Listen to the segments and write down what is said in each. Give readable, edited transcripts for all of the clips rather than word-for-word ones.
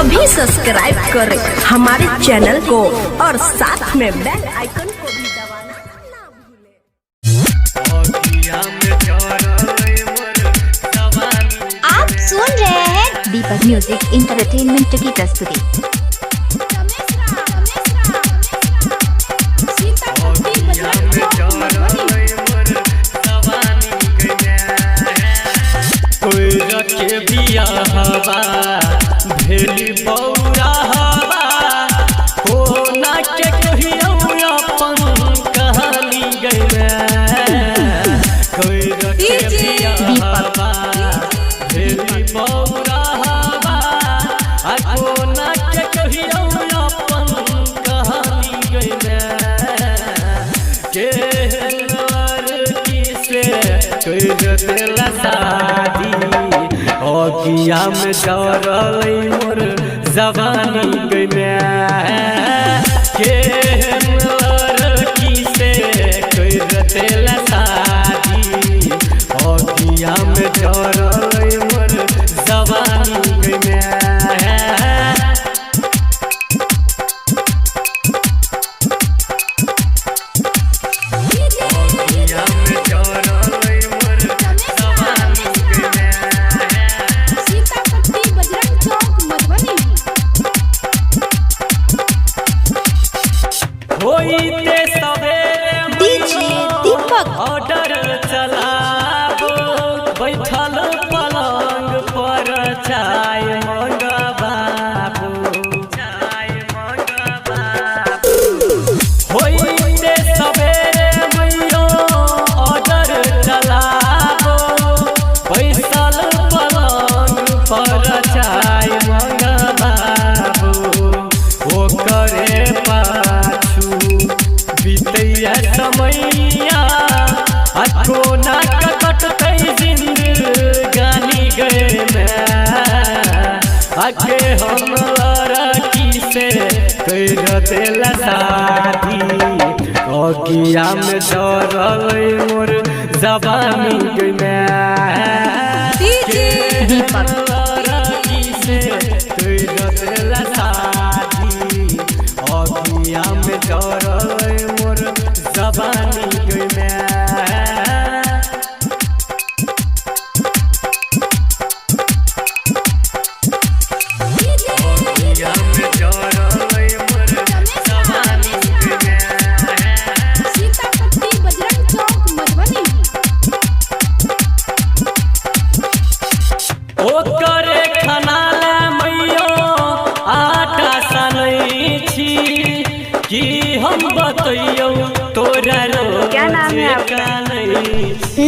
अभी सब्सक्राइब करें हमारे चैनल को और साथ में बेल आइकन को भी दबाना ना भूलें। आप सुन रहे हैं दीपक म्यूजिक इंटरटेनमेंट की प्रस्तुति। के बिया हवा भेली बौरा हवा कोना के कहियो अपन कहानी गइले कोई के बिया हवा भेली बौरा हवा कोना के कहियो अपन कहानी गइले के लड़की से कोई दिला शादी अगिया में दौड़ल मोर जवानी गइले के लड़की से कोई रतेला शादी अगिया में दौड़ल मोर जवानी गइले होइते सवेरे डीजे दीपक ऑर्डर चलाबो बैठल पलंग पर चाय मंगबाबो होइते सवेरे मैयो ऑर्डर चलाबो बैठल पलंग पर चाय मंगबाबो ओ करे बीतैया समैया कोना कटतै जिंदगानी गइले आके हम लड़की से कर देला शादी अगिया में दौड़ल मोर जवानी गइले दीपक लड़की से कर देला शादी अगिया में दौड़ल मोर जवानी गइले ओकरे खाना ले मैयो आटा सनै छी कि हम बतैयो तोरा क्या नाम है आपका?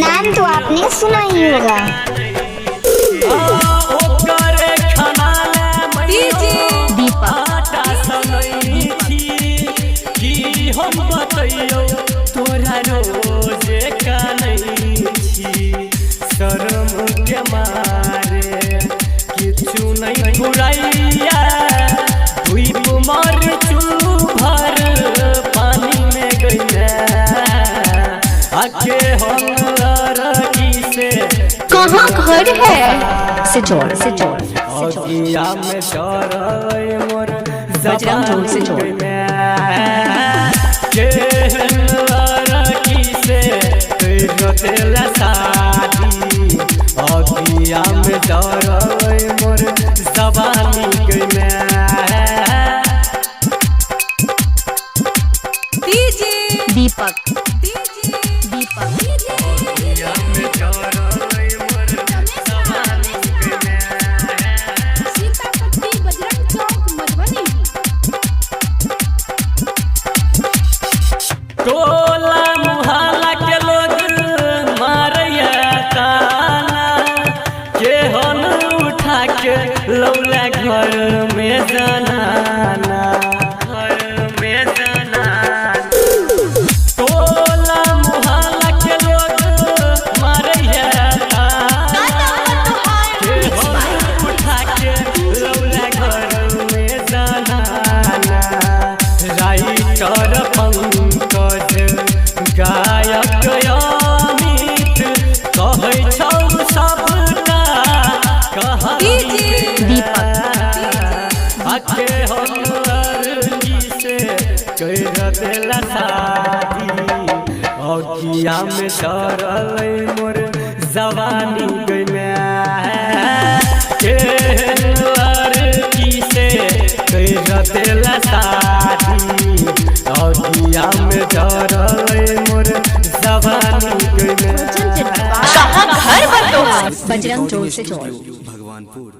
नाम तो आपने सुना ही होगा। ओकरे खाना ले मैयो दीपक आटा सनै छी कि हम बतैयो तोरा रोज कानै छी शर्म के मारे किछु नहीं फुराइया धुइप मर चुल्लू भर पानी में गइले आके हम लड़की से कहाँ घर है सिचौड़ अगिया में डरल मोर बजरंग से जोड़। के लड़की से कर देला शादी अगिया में डरल मोर जवानी गइले दीपक अगिया में डरल मोर जवानी गइले टोला मुहल्ला के लोग मारैया ताना के हन उठा के लौला घर में जनाना टोला मुहल्ला के लोग मारैया ताना के हन उठा के लौला घर में जनाना राइटर पंकज गायक अमित कहै छौ सबका कहानी दीपक आके हम लड़की से कर देला शादी अगिया में डरल मोर जवानी गइले के लड़की से कर देला शादी अगिया में डरल मोर जवानी गइले कहाँ घर बंदोबस्त बजरंग जोर से जोर भगवानपुर।